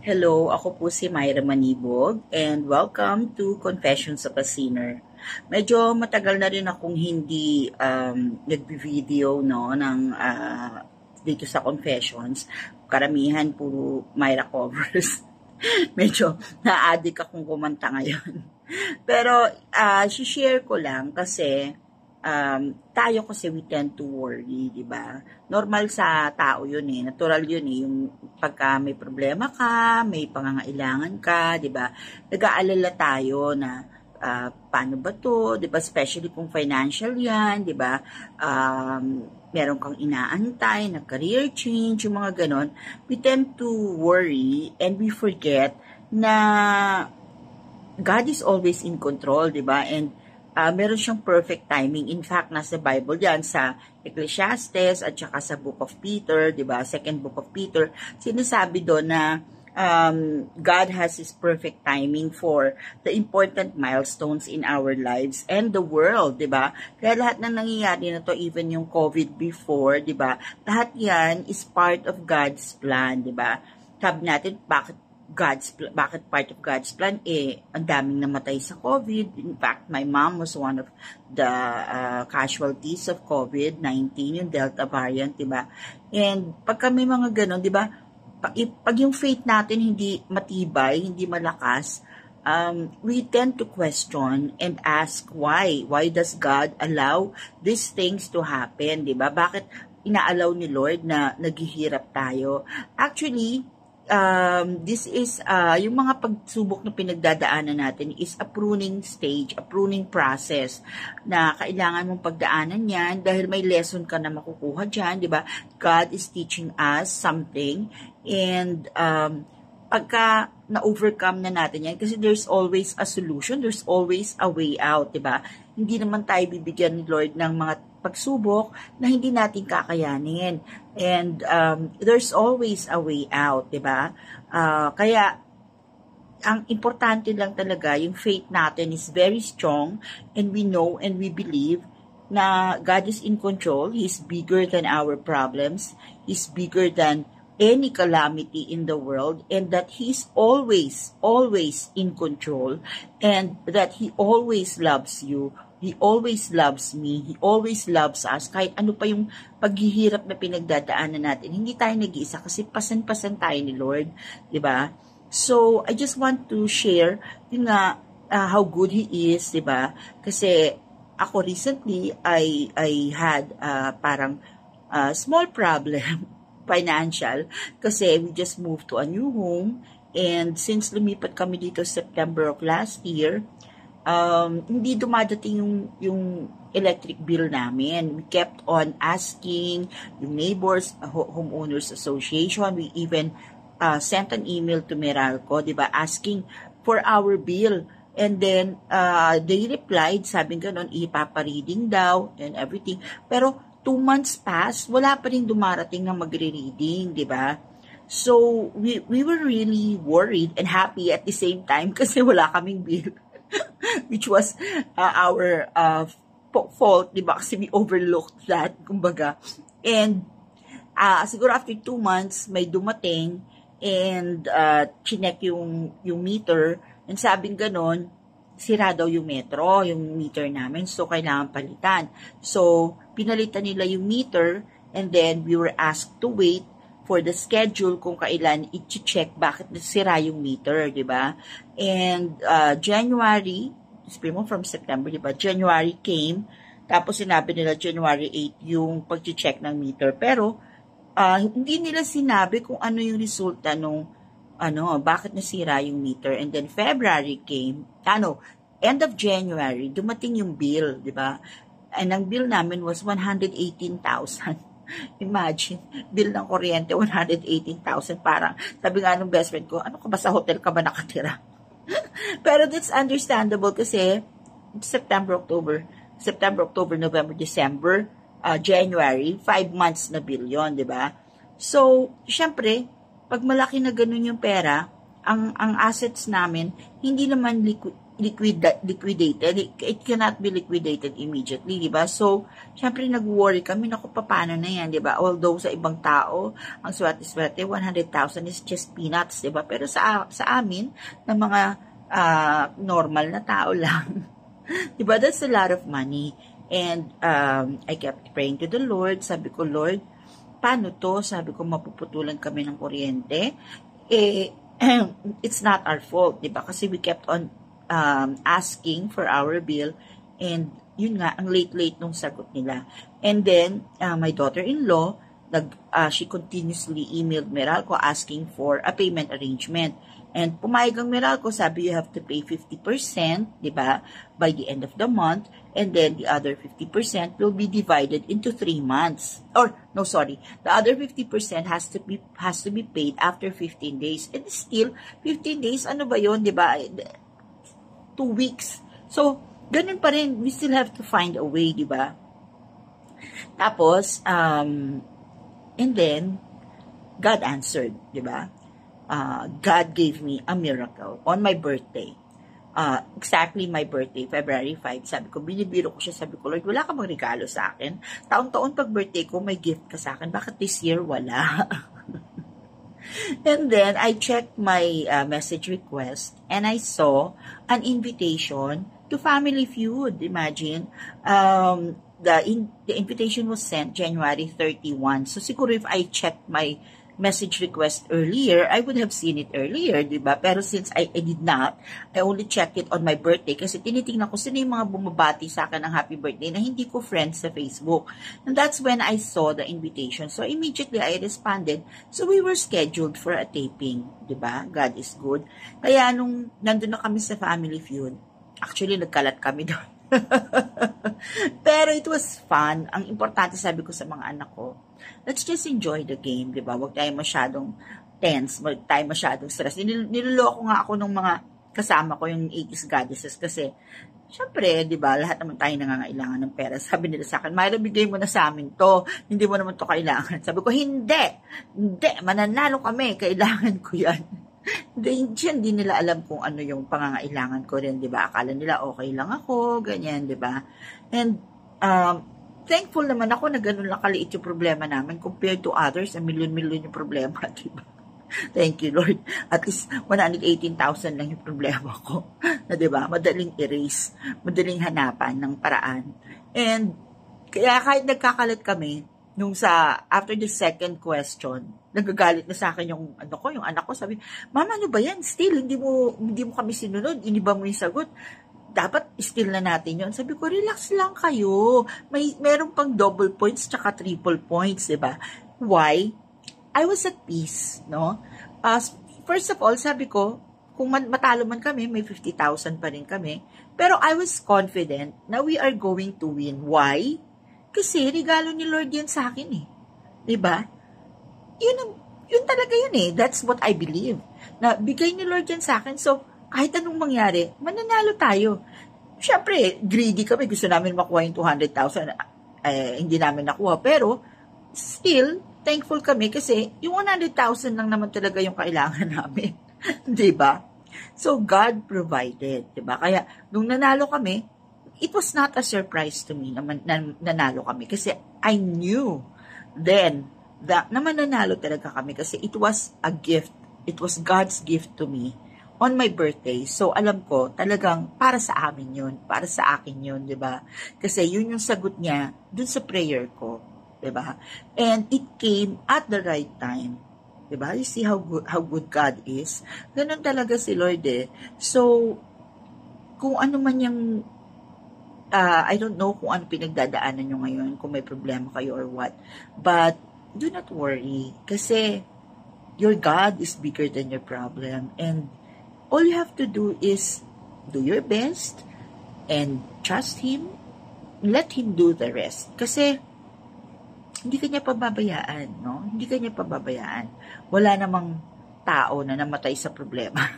Hello, ako po si Myra Manibog and welcome to Confessions of a Sinner. Medyo matagal na rin akong hindi nag-video dito sa Confessions. Karamihan puro Myra covers. Medyo na-addict akong kumanta ngayon. Pero share ko lang kasi tayo kasi we tend to worry, di ba? Normal sa tao yun eh. Natural yun eh. Yung pagka may problema ka, may pangangailangan ka, di ba? Nag-aalala tayo na paano ba to, di ba? Especially kung financial yan, di ba? Meron kang inaantay na career change, yung mga ganon. We tend to worry and we forget na God is always in control, di ba? And meron siyang perfect timing. In fact, nasa Bible yan sa Ecclesiastes at saka sa Book of Peter, di ba? Second Book of Peter, sinasabi doon na God has His perfect timing for the important milestones in our lives and the world, di ba? Kaya lahat na nangyayari na to, even yung COVID before, di ba? Lahat yan is part of God's plan, di ba? Sabi natin, bakit part of God's plan? Ang daming namatay sa COVID. In fact, my mom was one of the casualties of COVID-19, yung Delta variant, diba? And pagka may mga ganun, diba? Pag yung faith natin hindi matibay, hindi malakas, we tend to question and ask why. Why does God allow these things to happen, diba? Bakit inaalaw ni Lord na naghihirap tayo? Actually, this is yung mga pagsubok na pinagdadaanan natin is a pruning stage, a pruning process na kailangan mong pagdaanan yan dahil may lesson ka na makukuha dyan, di ba? God is teaching us something and pagka na-overcome na natin yan, kasi there's always a solution, there's always a way out, di ba? Hindi naman tayo bibigyan ni Lord ng mga pagsubok na hindi natin kakayanin. And there's always a way out, di ba? Kaya, ang importante lang talaga, yung faith natin is very strong and we know and we believe na God is in control. He's bigger than our problems. He's bigger than any calamity in the world, and that He's always in control, and that He always loves you. He always loves me. He always loves us. Kahit ano pa yung paghihirap na pinagdadaanan natin, hindi tayo nag-iisa kasi pasan-pasan tayo ni Lord, di ba? So, I just want to share yung how good He is, di ba? Kasi ako recently, I had parang small problem financial kasi we just moved to a new home, and since lumipat kami dito September of last year, hindi dumadating yung electric bill namin. We kept on asking yung neighbors, homeowners association. We even sent an email to Meralco, diba, asking for our bill. And then they replied, sabi ganon, ipapareading daw and everything. Pero 2 months passed, wala pa rin dumarating na magre-reading, di ba? So, we were really worried and happy at the same time kasi wala kaming bill. Which was our fault, di ba? Kasi we overlooked that, kumbaga. And siguro after 2 months, may dumating and chinek yung meter, and sabing ganon, sira daw yung meter namin, so kailangan palitan. So, pinalitan nila yung meter, and then we were asked to wait for the schedule kung kailan i-check bakit sira yung meter, di ba? And January, from September, di ba? January came, tapos sinabi nila January 8 yung pag-check ng meter. Pero, hindi nila sinabi kung ano yung resulta nung bakit nasira yung meter. And then February came, end of January, dumating yung bill, di ba? And ang bill namin was 118,000. Imagine, bill ng kuryente, 118,000. Parang, sabi nga nung best friend ko, ano ka ba, sa hotel ka ba nakatira? Pero that's understandable kasi September, October, November, December, January, 5 months na bill yun, di ba? So, syempre, pag malaki na ganun yung pera, ang assets namin, hindi naman liquidated. It cannot be liquidated immediately, di ba? So, syempre nag-worry kami, naku, paano na yan, di ba? Although sa ibang tao, ang swerte-swerte, 100,000 is just peanuts, di ba? Pero sa amin, na mga normal na tao lang, di ba? That's a lot of money. And I kept praying to the Lord. Sabi ko, Lord, paano to? Sabi ko, mapuputulan kami ng kuryente. It's not our fault, di ba? Kasi we kept on asking for our bill, and yun nga, ang late-late nung sagot nila. And then, my daughter-in-law, she continuously emailed Meralco asking for a payment arrangement. And pumayag ang Meralco, sabi you have to pay 50%, di ba, by the end of the month, and then the other 50% will be divided into 3 months. Or, no, sorry, the other 50% has to be paid after 15 days. And still, 15 days, ano ba yun, di ba, 2 weeks. So, ganun pa rin, we still have to find a way, di ba? Tapos, and then, God answered, di ba? God gave me a miracle on my birthday. Exactly my birthday, February 5. Sabi ko, binibiro ko siya. Sabi ko, Lord, wala ka bang regalo sa akin? Taon-taon pag birthday ko, may gift ka sa akin. Bakit this year wala? And then, I checked my message request and I saw an invitation to Family Feud. Imagine, the invitation was sent January 31. So, siguro if I checked my message request earlier, I would have seen it earlier, di ba? Pero since I did not, I only checked it on my birthday kasi tinitingnan ko sino yung mga bumabati sa akin ng happy birthday na hindi ko friends sa Facebook. And that's when I saw the invitation. So immediately I responded. So we were scheduled for a taping, di ba? God is good. Kaya nung nandun na kami sa Family Feud, actually nagkalat kami doon. Pero it was fun. Ang importante, sabi ko sa mga anak ko, let's just enjoy the game, di ba? Huwag tayo masyadong tense, huwag tayo masyadong stress. Niloloko nga ako ng mga kasama ko, yung 80s goddesses, kasi syempre, di ba, lahat naman tayo nangangailangan ng pera. Sabi nila sa akin, Myra, bigay mo na sa amin to. Hindi mo naman to kailangan. Sabi ko, hindi, mananalo kami. Kailangan ko yan. Hindi nila alam kung ano yung pangangailangan ko rin, di ba? Akala nila okay lang ako, ganyan, di ba? And, thankful naman ako na ganun lang kaliit yung problema namin compared to others, a million-million yung problema, di ba? Thank you, Lord. At least, 118,000 lang yung problema ko. Na, di ba? Madaling erase, madaling hanapan ng paraan. And, kaya kahit nagkakalat kami, nung after the second question, nagagalit na sa akin yung anak ko, sabi, Mama, ano ba yan? Still, hindi mo kami sinunod, iniba mo yung sagot. Dapat still na natin yun. Sabi ko, relax lang kayo. Meron pang double points tsaka triple points, diba? Why? I was at peace, no? First of all, sabi ko, kung matalo man kami, may 50,000 pa rin kami. Pero I was confident na we are going to win. Why? Kasi regalo ni Lord yan sa akin eh. Diba? Yun talaga yun eh. That's what I believe. Na bigay ni Lord yan sa akin. So, kahit anong mangyari, mananalo tayo. Siyempre, greedy kami. Gusto namin makuha yung 200,000. Hindi namin nakuha. Pero, still, thankful kami kasi yung 100,000 lang naman talaga yung kailangan namin. Diba? So, God provided. Diba? Kaya, nung nanalo kami, it was not a surprise to me na nanalo kami. Kasi I knew then na mananalo talaga kami kasi it was a gift. It was God's gift to me on my birthday. So, alam ko, talagang para sa amin yun. Para sa akin yun, di ba? Kasi yun yung sagot niya dun sa prayer ko. Di ba? And it came at the right time. Di ba? You see how good God is? Ganun talaga si Lord eh. So, kung ano man yung I don't know kung ano pinagdadaanan nyo ngayon, kung may problema kayo or what. But, do not worry. Kasi, your God is bigger than your problem. And, all you have to do is, do your best, and trust Him, let Him do the rest. Kasi, hindi ka niya pababayaan, no? Hindi ka niya pababayaan. Wala namang tao na namatay sa problema.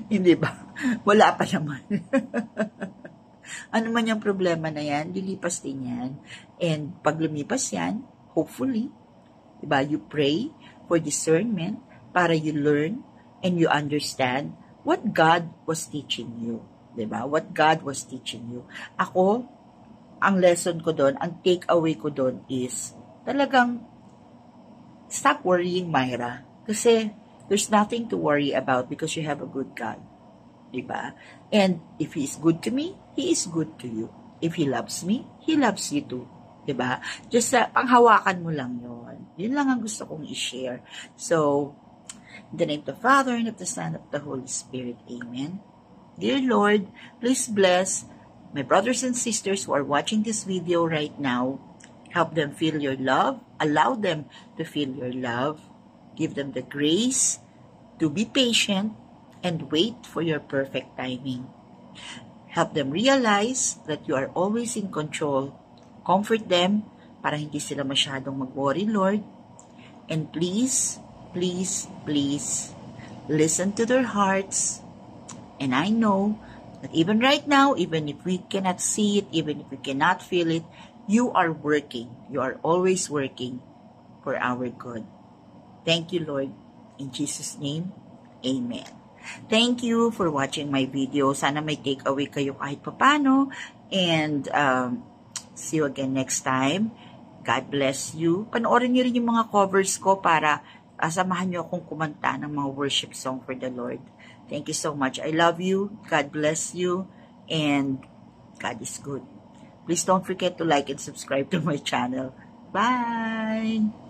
Hindi ba? Wala pa naman. Ano man yung problema na yan, lilipas din yan. And pag lumipas yan, hopefully, diba, you pray for discernment para you learn and you understand what God was teaching you. Diba? What God was teaching you. Ako, ang lesson ko doon, ang takeaway ko doon is, talagang, stop worrying, Myra. Kasi, there's nothing to worry about because you have a good God. Diba? And, if He is good to me, He is good to you. If He loves me, He loves you too. Diba? Just, panghawakan mo lang yun. Yun lang ang gusto kong i-share. So, in the name of the Father, and of the Son, and of the Holy Spirit. Amen. Dear Lord, please bless my brothers and sisters who are watching this video right now. Help them feel your love. Allow them to feel your love. Give them the grace to be patient and wait for your perfect timing. Help them realize that you are always in control. Comfort them para hindi sila masyadong mag-worry, Lord. And please, please, please, listen to their hearts. And I know that even right now, even if we cannot see it, even if we cannot feel it, you are working. You are always working for our good. Thank you, Lord. In Jesus' name, Amen. Thank you for watching my video. Sana may takeaway kayo kahit papano. And see you again next time. God bless you. Panoorin niyo rin yung mga covers ko para samahan niyo akong kumanta ng mga worship song for the Lord. Thank you so much. I love you. God bless you. And God is good. Please don't forget to like and subscribe to my channel. Bye!